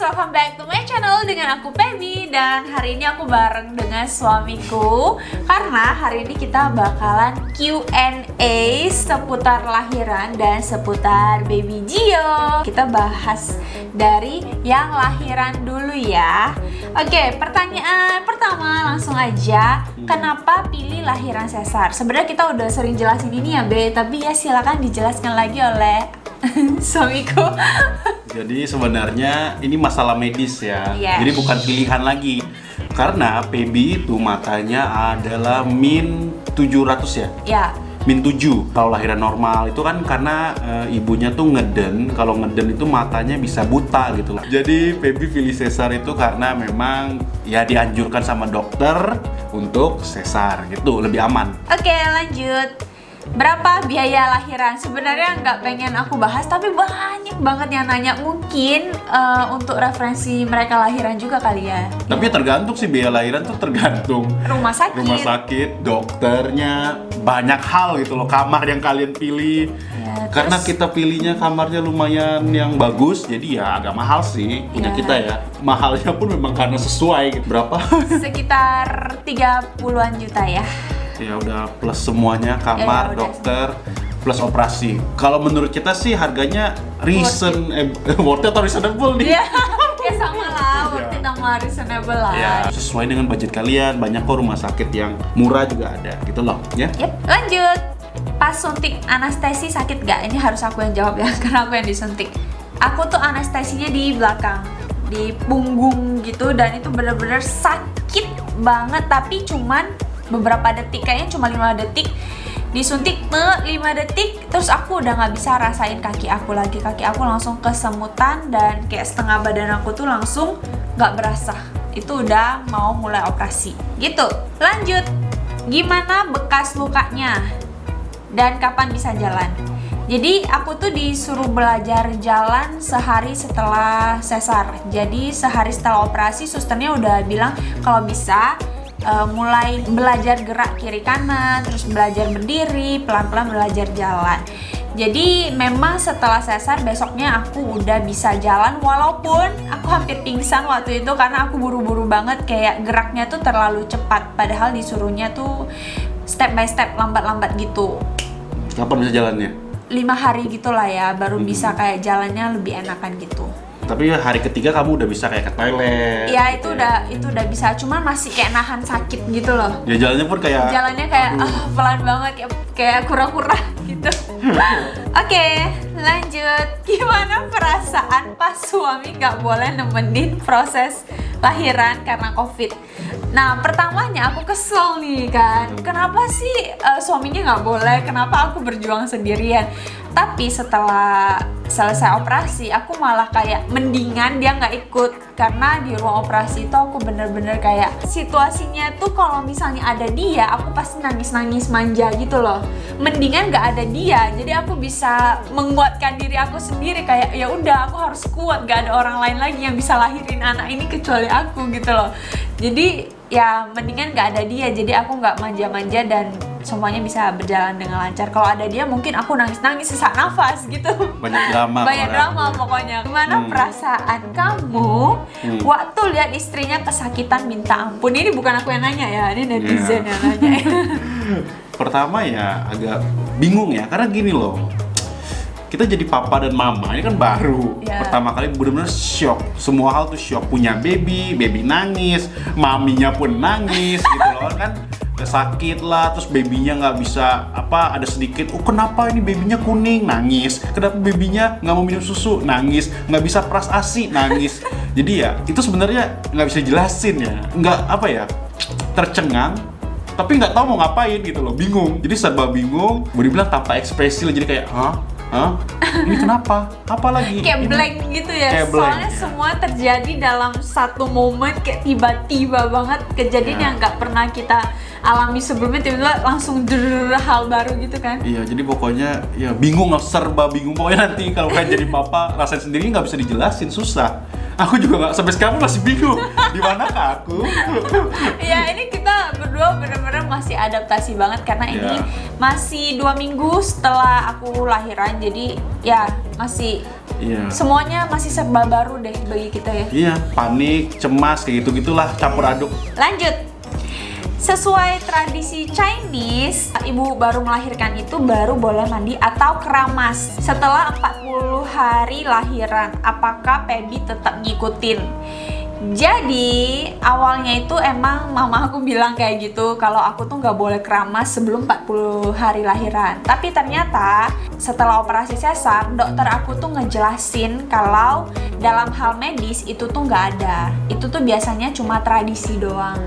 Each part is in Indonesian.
welcome back to my channel dengan aku Feby. Dan hari ini aku bareng dengan suamiku karena hari ini kita bakalan Q&A seputar lahiran dan seputar baby Gio. Kita bahas dari yang lahiran dulu ya. Oke, pertanyaan pertama langsung aja. Kenapa pilih lahiran sesar? Sebenarnya kita udah sering jelasin ini ya Be, tapi ya silakan dijelaskan lagi oleh suamiku. Jadi sebenarnya ini masalah medis ya. Yes. Jadi bukan pilihan lagi. Karena Feby itu matanya adalah min 700 ya. Ya. Min 7. Kalau lahiran normal itu kan karena ibunya tuh ngeden. Kalau ngeden itu matanya bisa buta gitu loh. Jadi Feby pilih sesar itu karena memang ya dianjurkan sama dokter untuk sesar gitu, lebih aman. Oke, lanjut. Berapa biaya lahiran? Sebenarnya nggak pengen aku bahas, tapi banyak banget yang nanya. Mungkin untuk referensi mereka lahiran juga kali ya. Tapi tergantung sih, biaya lahiran tuh tergantung Rumah sakit, dokternya, banyak hal gitu loh. Kamar yang kalian pilih, Ya, karena terus- kita pilihnya kamarnya lumayan yang bagus, jadi ya agak mahal sih punya Ya. kita ya. Mahalnya pun memang karena sesuai gitu. Berapa? Sekitar 30-an juta ya. Ya udah plus semuanya, kamar, Ya, udah. dokter, plus operasi. Kalau menurut kita sih harganya worth it atau reasonable nih? Iya, ya sama lah, worth it sama reasonable lah. Ya, sesuai dengan budget kalian. Banyak kok rumah sakit yang murah juga ada gitu loh ya. Yep, lanjut. Pas suntik anestesi sakit gak? Ini harus aku yang jawab ya, karena aku yang disuntik. Aku tuh anestesinya di belakang, di punggung gitu, dan itu bener-bener sakit banget. Tapi cuman beberapa detik, kayaknya cuma 5 detik. Disuntik 5 detik, terus aku udah gak bisa rasain kaki aku lagi. Kaki aku langsung kesemutan dan kayak setengah badan aku tuh langsung gak berasa. Itu udah mau mulai operasi gitu. Lanjut, gimana bekas lukanya? Dan kapan bisa jalan? Jadi aku tuh disuruh belajar jalan sehari setelah sesar. Jadi sehari setelah operasi susternya udah bilang kalau bisa mulai belajar gerak kiri kanan, terus belajar berdiri, pelan-pelan belajar jalan. Jadi memang setelah sesar besoknya aku udah bisa jalan, walaupun aku hampir pingsan waktu itu karena aku buru-buru banget, kayak geraknya tuh terlalu cepat, padahal disuruhnya tuh step by step, lambat-lambat gitu. Kapan bisa jalannya? 5 hari gitulah ya, baru bisa kayak jalannya lebih enakan gitu. Tapi hari ketiga kamu udah bisa kayak ke toilet. Ya itu udah bisa, cuman masih kayak nahan sakit gitu loh. Ya jalannya pun kayak Pelan banget, kayak kura-kura gitu. Oke, lanjut. Gimana perasaan pas suami nggak boleh nemenin proses lahiran karena COVID? Nah, pertamanya aku kesel nih kan. Kenapa sih suaminya nggak boleh? Kenapa aku berjuang sendirian? Tapi setelah selesai operasi, aku malah kayak mendingan dia nggak ikut. Karena di ruang operasi itu aku bener-bener kayak situasinya tuh kalau misalnya ada dia, aku pasti nangis-nangis manja gitu loh. Mendingan nggak ada dia, jadi aku bisa menguatkan diri aku sendiri. Kayak ya udah, aku harus kuat, nggak ada orang lain lagi yang bisa lahirin anak ini kecuali aku gitu loh. Jadi ya mendingan nggak ada dia, jadi aku nggak manja-manja dan semuanya bisa berjalan dengan lancar. Kalau ada dia mungkin aku nangis-nangis sesak nafas gitu. banyak drama. Banyak drama pokoknya. Gimana perasaan kamu waktu lihat istrinya kesakitan minta ampun? Ini bukan aku yang nanya ya, ini netizen yang nanya. Pertama ya agak bingung ya, karena gini loh. Kita jadi papa dan mama, ini kan baru. Ya. Pertama kali bener-bener shock. Semua hal tuh shock. Punya baby nangis, maminya pun nangis gitu loh kan. Sakit lah, terus babynya nggak bisa ada sedikit, kenapa ini babynya kuning, nangis, kenapa babynya nggak mau minum susu, nangis, nggak bisa peras ASI, nangis. Jadi ya itu sebenarnya nggak bisa jelasin ya, nggak tercengang, tapi nggak tahu mau ngapain gitu loh, bingung. Jadi serba bingung, boleh bilang tanpa ekspresi lah, jadi kayak ini kenapa? Apa lagi? Kayak blank gitu ya. Kayak blank, Soalnya ya. semua terjadi dalam satu momen, kayak tiba-tiba banget kejadian Ya. yang nggak pernah kita alami sebelumnya, tiba-tiba langsung hal baru gitu kan. Iya, jadi pokoknya ya bingung lah, serba bingung. Pokoknya nanti kalau kalian jadi papa, rasain sendiri nggak bisa dijelasin, susah. Aku juga nggak, sampai sekarang masih bingung. Di manakah aku? Ya ini kita berdua bener-bener masih adaptasi banget karena ini Ya. masih 2 minggu setelah aku lahiran, jadi ya masih Iya. Semuanya masih serba baru deh bagi kita ya. Iya, panik, cemas, kayak gitu-gitulah, campur aduk. Lanjut. Sesuai tradisi Chinese, ibu baru melahirkan itu baru boleh mandi atau keramas setelah 40 hari lahiran. Apakah Pebi tetap ngikutin? Jadi awalnya itu emang mama aku bilang kayak gitu, kalau aku tuh nggak boleh keramas sebelum 40 hari lahiran. Tapi ternyata setelah operasi sesar, dokter aku tuh ngejelasin kalau dalam hal medis itu tuh nggak ada. Itu tuh biasanya cuma tradisi doang.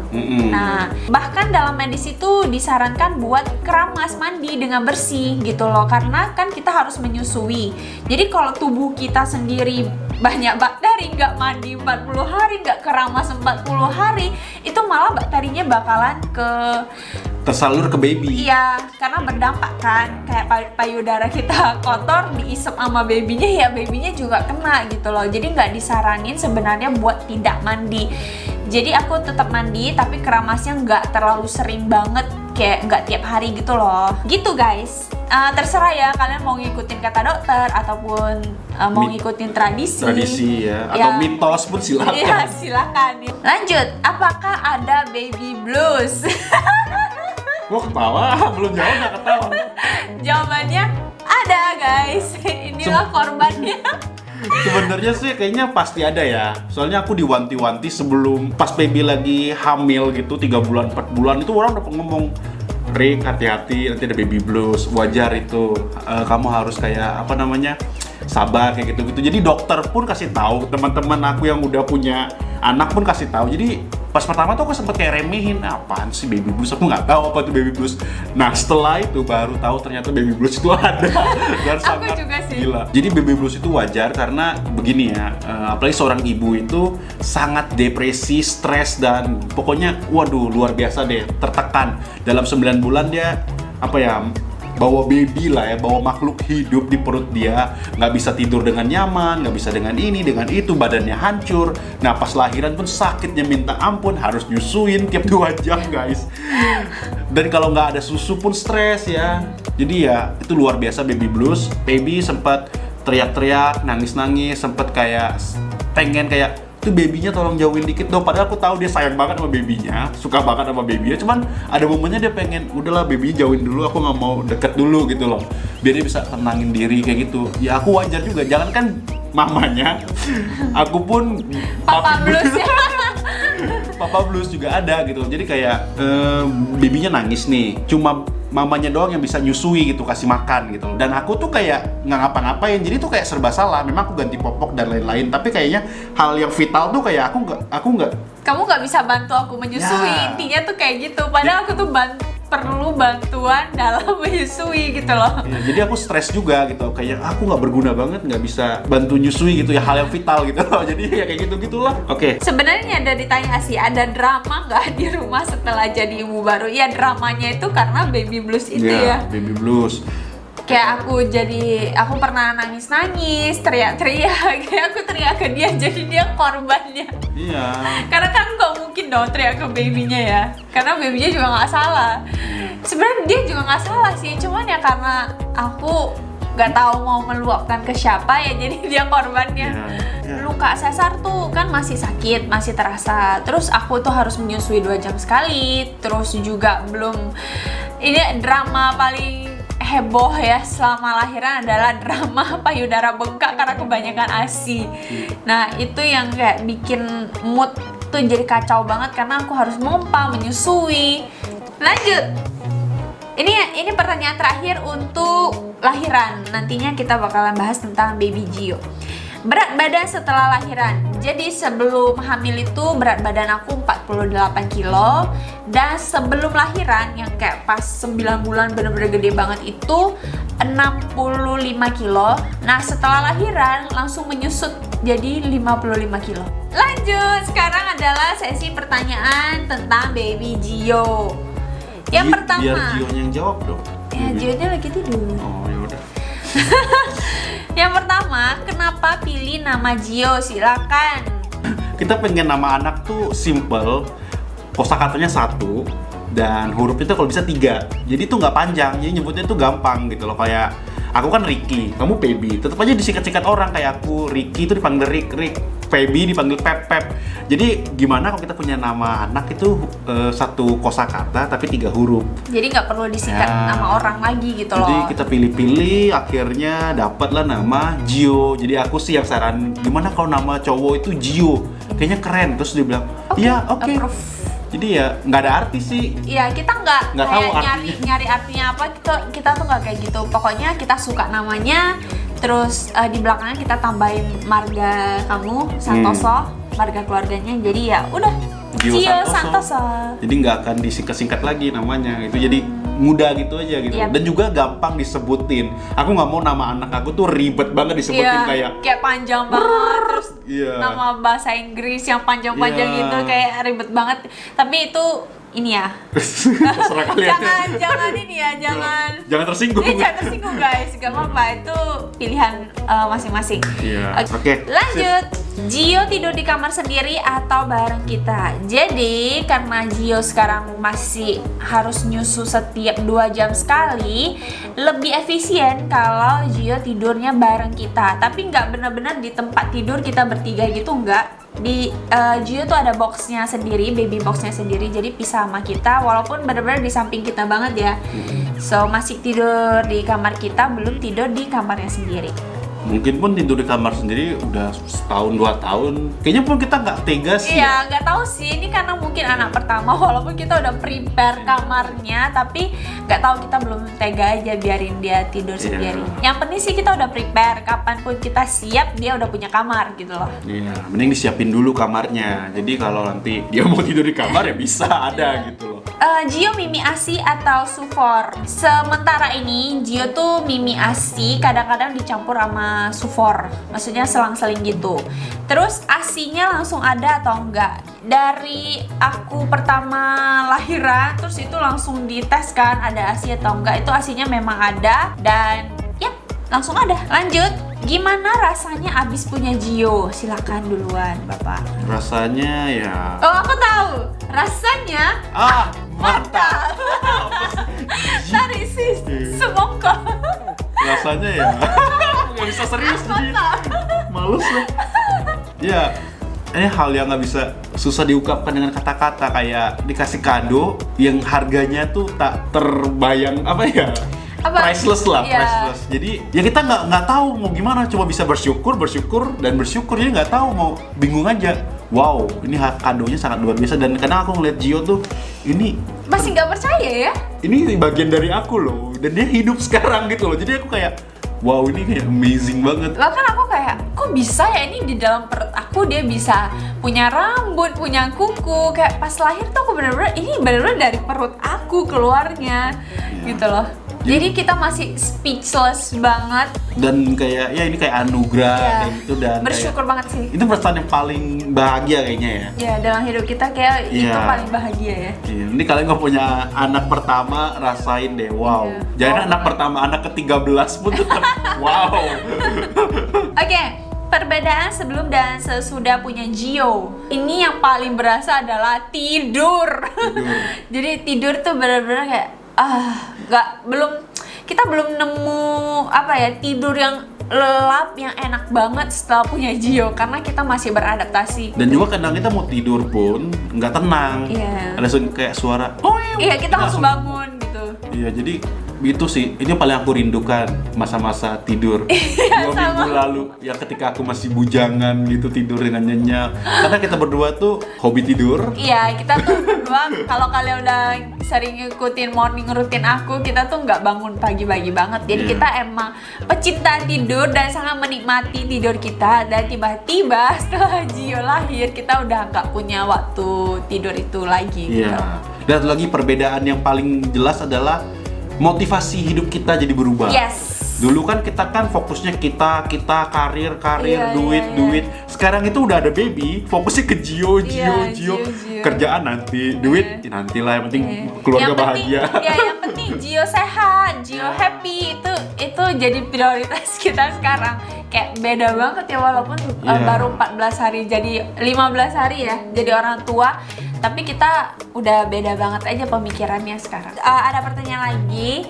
Nah, bahkan dalam medis itu disarankan buat keramas, mandi dengan bersih gitu loh, karena kan kita harus menyusui. Jadi kalau tubuh kita sendiri banyak bakteri, nggak mandi 40 hari, nggak keramas 40 hari, itu malah bakterinya bakalan Tersalur ke baby. iya, karena berdampak kan, kayak payudara kita kotor diisep sama babynya, ya babynya juga kena gitu loh. Jadi nggak disaranin sebenarnya buat tidak mandi. Jadi aku tetap mandi, tapi keramasnya nggak terlalu sering banget, kayak nggak tiap hari gitu loh. Gitu guys. Terserah ya, kalian mau ngikutin kata dokter ataupun mau ngikutin tradisi Ya, Ya. atau mitos pun silakan. Iya, silakan. Lanjut, apakah ada baby blues? Gua ketawa, belum jawab nggak ketawa. Jawabannya ada guys. Inilah korbannya. Sebenarnya sih kayaknya pasti ada ya. Soalnya aku diwanti-wanti sebelum pas baby lagi hamil gitu 3 bulan 4 bulan itu orang udah ngomong, Rick, hati-hati nanti ada baby blues, wajar itu. Kamu harus kayak apa namanya, sabar kayak gitu-gitu. Jadi dokter pun kasih tahu, teman-teman aku yang udah punya anak pun kasih tahu. Jadi pas pertama tuh aku sempet kayak remehin, apaan sih baby blues, aku nggak tahu apa itu baby blues. Nah setelah itu baru tahu ternyata baby blues itu ada. Dan Aku sangat juga sih. gila. Jadi baby blues itu wajar karena begini ya, apalagi seorang ibu itu sangat depresi, stres, dan pokoknya waduh luar biasa deh, tertekan. Dalam 9 bulan dia apa ya, bawa baby lah ya, bawa makhluk hidup di perut dia, nggak bisa tidur dengan nyaman, nggak bisa dengan ini, dengan itu, badannya hancur. Nah pas lahiran pun sakitnya minta ampun, harus nyusuin tiap 2 jam guys. Dan kalau nggak ada susu pun stres ya. Jadi ya itu luar biasa baby blues. Baby sempat teriak-teriak, nangis-nangis, sempat kayak pengen kayak tuh babynya tolong jauhin dikit dong, padahal aku tahu dia sayang banget sama babynya, suka banget sama babynya, cuman ada momennya dia pengen udahlah babynya jauhin dulu, aku nggak mau deket dulu gitu loh, biar dia bisa tenangin diri kayak gitu. Ya aku wajar juga, jangan kan mamanya, aku pun Papa blues ya. Papa blues juga ada gitu. Jadi kayak babynya nangis nih, cuma mamanya doang yang bisa nyusui gitu, kasih makan gitu. Dan aku tuh kayak nggak ngapa-ngapain, jadi tuh kayak serba salah. Memang aku ganti popok dan lain-lain, tapi kayaknya hal yang vital tuh kayak aku nggak. Kamu nggak bisa bantu aku menyusui, Ya. intinya tuh kayak gitu. Padahal aku tuh perlu bantuan dalam menyusui gitu loh. Ya, jadi aku stres juga gitu, kayak aku nggak berguna banget, nggak bisa bantu nyusui gitu ya, hal yang vital gitu loh. Jadi ya kayak gitu-gitulah. Oke. Sebenarnya ada ditanya sih, ada drama nggak di rumah setelah jadi ibu baru? Ya dramanya itu karena baby blues itu ya. Baby blues. Kayak aku pernah nangis-nangis, teriak-teriak, kayak aku teriak ke dia, jadi dia korbannya. Iya. Karena kan nggak mungkin dong teriak ke babynya ya, karena babynya juga nggak salah. Sebenarnya dia juga nggak salah sih, cuman ya karena aku nggak tahu mau meluapkan ke siapa ya, jadi dia korbannya. Ya. Luka sesar tuh kan masih sakit, masih terasa. Terus aku tuh harus menyusui 2 jam sekali. Terus juga belum, ini drama paling heboh ya selama lahiran adalah drama payudara bengkak karena kebanyakan ASI. Nah itu yang kayak bikin mood tuh jadi kacau banget karena aku harus mompa, menyusui. Lanjut. Ini pertanyaan terakhir untuk lahiran. Nantinya kita bakalan bahas tentang baby Gio. Berat badan setelah lahiran. Jadi sebelum hamil itu berat badan aku 48 kilo. Dan sebelum lahiran yang kayak pas 9 bulan bener-bener gede banget itu 65 kilo. Nah setelah lahiran langsung menyusut jadi 55 kilo. Lanjut, sekarang adalah sesi pertanyaan tentang baby Gio. Yang pertama. Biar Gio yang jawab dong. Ya Gio-nya lagi tidur. Oh ya udah. Yang pertama, kenapa pilih nama Gio? Silakan. Kita pengen nama anak tuh simple, kosakatanya 1 dan hurufnya tuh kalau bisa 3. Jadi tuh nggak panjang, jadi nyebutnya tuh gampang gitu loh. Kayak aku kan Ricky, kamu Pebi. Tetap aja disingkat-singkat orang kayak aku, Ricky itu dipanggil Rick, Pebi dipanggil Pep. Jadi gimana kalau kita punya nama anak itu satu kosakata tapi 3 huruf. Jadi nggak perlu disingkat nama orang lagi gitu loh. Jadi kita pilih-pilih, akhirnya dapatlah nama Gio. Jadi aku sih yang saran, gimana kalau nama cowok itu Gio? Kayaknya keren. Terus dia bilang, iya oke. Jadi ya nggak ada arti sih. Iya, kita nggak tahu kayak nyari artinya apa. Kita tuh nggak kayak gitu. Pokoknya kita suka namanya. Terus di belakangnya kita tambahin marga kamu, Santoso, marga keluarganya. Jadi ya udah, Gio Santoso. Jadi nggak akan disingkat-singkat lagi namanya. Itu jadi mudah gitu aja gitu. Yep. Dan juga gampang disebutin. Aku nggak mau nama anak aku tuh ribet banget disebutin kayak panjang banget. Terus nama bahasa Inggris yang panjang-panjang gitu kayak ribet banget. Tapi itu ini ya. Terserah kalian. Jangan tersinggung. Jangan tersinggung guys, gak apa-apa, itu pilihan masing-masing. Oke. Lanjut. Gio tidur di kamar sendiri atau bareng kita? Jadi karena Gio sekarang masih harus nyusu setiap 2 jam sekali, lebih efisien kalau Gio tidurnya bareng kita. Tapi nggak benar-benar di tempat tidur kita bertiga gitu, nggak. Di Gio tuh ada boxnya sendiri, baby boxnya sendiri, jadi pisah sama kita walaupun benar-benar di samping kita banget ya. So masih tidur di kamar kita, belum tidur di kamarnya sendiri. Mungkin pun tidur di kamar sendiri udah setahun 2 tahun. Kayaknya pun kita nggak tega sih. Iya, nggak tahu sih. Ini karena mungkin anak pertama, walaupun kita udah prepare kamarnya, tapi nggak tahu kita belum tega aja biarin dia tidur sendiri. Yang penting sih kita udah prepare. Kapanpun kita siap, dia udah punya kamar gitu loh. Iya, mending disiapin dulu kamarnya. Jadi kalau nanti dia mau tidur di kamar ya bisa ada gitu loh. Gio Mimi ASI atau Sufor? Sementara ini Gio tuh Mimi ASI, kadang-kadang dicampur sama Sufor, maksudnya selang-seling gitu. Terus ASI-nya langsung ada atau enggak? Dari aku pertama lahiran, terus itu langsung dites kan ada ASI atau enggak. Itu ASI-nya memang ada dan yap, langsung ada. Lanjut, gimana rasanya abis punya Gio? Silakan duluan Bapak. Rasanya ya... Oh, aku tahu. Rasanya mantap. Dari sis semongko. Rasanya ya nggak bisa serius jadi males lah. Ya, ini hal yang nggak bisa, susah diungkapkan dengan kata-kata. Kayak dikasih kado yang harganya tuh tak terbayang priceless lah, priceless. Jadi ya kita nggak tahu mau gimana, cuma bisa bersyukur dan bersyukur. Jadi nggak tahu, mau bingung aja. Wow, ini kadonya sangat luar biasa. Dan kadang aku ngeliat Gio tuh, ini masih nggak percaya ya? Ini bagian dari aku loh, dan dia hidup sekarang gitu loh. Jadi aku kayak, wow, ini kayak amazing banget. Bahkan aku kayak, kok bisa ya ini di dalam perut aku dia bisa punya rambut, punya kuku. Kayak pas lahir tuh aku bener-bener, ini bener-bener dari perut aku keluarnya gitu loh. Jadi kita masih speechless banget. Dan kayak, ya ini kayak anugerah kayak gitu. Dan bersyukur banget sih. Itu perasaan yang paling bahagia kayaknya ya. Ya, dalam hidup kita kayak itu paling bahagia ya. Ini kalian nggak punya anak pertama, rasain deh, wow. Jangan anak pertama, anak ke-13 pun tetap wow. Oke, perbedaan sebelum dan sesudah punya Gio. Ini yang paling berasa adalah tidur. Jadi tidur tuh benar-benar kayak kita belum nemu tidur yang lelap yang enak banget setelah punya Gio, karena kita masih beradaptasi. Dan juga kadang kita mau tidur pun nggak tenang. Ada kayak suara. Kita langsung bangun gitu. Iya, jadi itu sih, ini paling aku rindukan, masa-masa tidur 2 minggu lalu, ya ketika aku masih bujangan gitu, tidur dengan nyenyak. Karena kita berdua tuh hobi tidur. Iya, kita tuh berdua, kalau kalian udah sering ngikutin morning routine aku, kita tuh nggak bangun pagi-pagi banget. Jadi kita emang pecinta tidur dan sangat menikmati tidur kita. Dan tiba-tiba setelah Gio lahir, kita udah nggak punya waktu tidur itu lagi gitu. Dan lagi perbedaan yang paling jelas adalah motivasi hidup kita jadi berubah. Dulu kan kita fokusnya kita karir, duit. Sekarang itu udah ada baby, fokusnya ke Gio. Kerjaan nanti, duit nantilah, yang penting keluarga bahagia. Yang penting Gio sehat, Gio happy, itu jadi prioritas kita sekarang. Kayak beda banget ya, walaupun baru 14 hari jadi 15 hari ya jadi orang tua. Tapi kita udah beda banget aja pemikirannya sekarang. Ada pertanyaan lagi.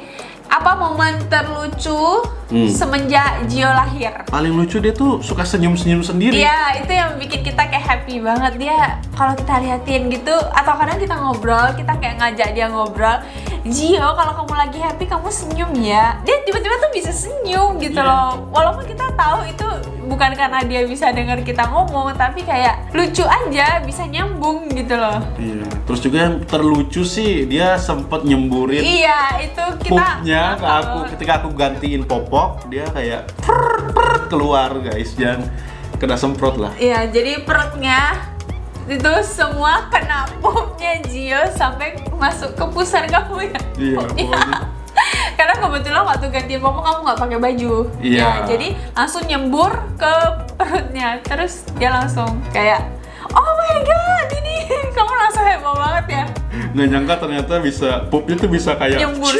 Apa momen terlucu semenjak Gio lahir? Paling lucu dia tuh suka senyum-senyum sendiri. Iya, itu yang bikin kita kayak happy banget. Dia kalau kita liatin gitu, atau kadang kita ngobrol, kita kayak ngajak dia ngobrol, Gio, kalau kamu lagi happy kamu senyum ya. Dia tiba-tiba tuh bisa senyum gitu loh. Walaupun kita tahu itu bukan karena dia bisa dengar kita ngomong, tapi kayak lucu aja, bisa nyambung gitu loh. Iya. Terus juga yang terlucu sih dia sempet nyemburin Iya, itu kita pupnya ke aku ketika aku gantiin popok, dia kayak keluar guys, jangan kena semprot lah. Iya, jadi perutnya itu semua kena pupnya Gio sampai masuk ke pusar kamu ya. Iya, Pupnya. pokoknya. Karena kebetulan waktu gantiin popok kamu nggak pakai baju. Iya. Ya, jadi langsung nyembur ke perutnya. Terus dia langsung kayak, oh my god, ini kamu langsung heboh banget ya. Nggak nyangka ternyata bisa, pupnya tuh bisa kayak Nyembur.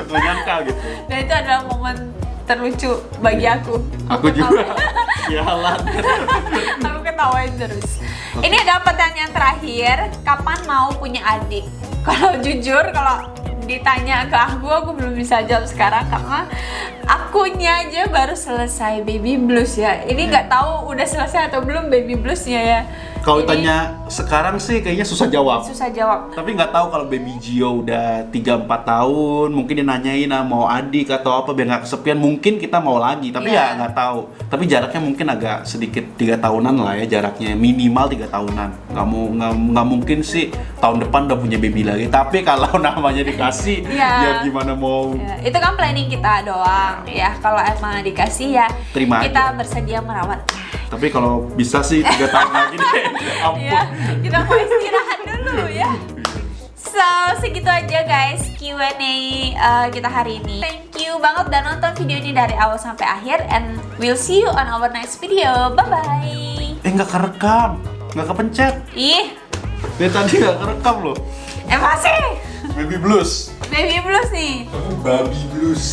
nggak nyangka gitu. Dan itu adalah momen terlucu bagi aku. Aku juga sialan. Aku ketawain terus. Ini ada pertanyaan terakhir, kapan mau punya adik? Kalau jujur, kalau ditanya ke aku belum bisa jawab sekarang karena akunya aja baru selesai baby blues ya. Ini nggak tahu udah selesai atau belum baby bluesnya ya. Kalau Jadi, tanya sekarang sih kayaknya susah jawab. susah jawab. Tapi nggak tahu kalau baby Gio udah 3-4 tahun, mungkin dia nanyain mau adik atau apa biar nggak kesepian, mungkin kita mau lagi. Tapi Iya. ya nggak tahu. Tapi jaraknya mungkin agak sedikit 3 tahunan lah ya jaraknya, minimal 3 tahunan. Nggak mungkin sih tahun depan udah punya baby lagi. Tapi kalau namanya dikasih, Iya. ya gimana mau? Ya, itu kan planning kita doang ya. Kalau emang dikasih ya Terima kita bersedia merawat. Tapi kalau bisa sih 3 tahun lagi deh. Ampun. Ya, kita mau istirahat dulu ya. So, segitu aja guys Q&A kita hari ini. Thank you banget udah nonton video ini dari awal sampai akhir, and we'll see you on our next video. Bye bye. Nggak kerekam, nggak kepencet. Ih, Dari tadi nggak kerekam loh. masih Baby blues. baby blues nih. Baby blues.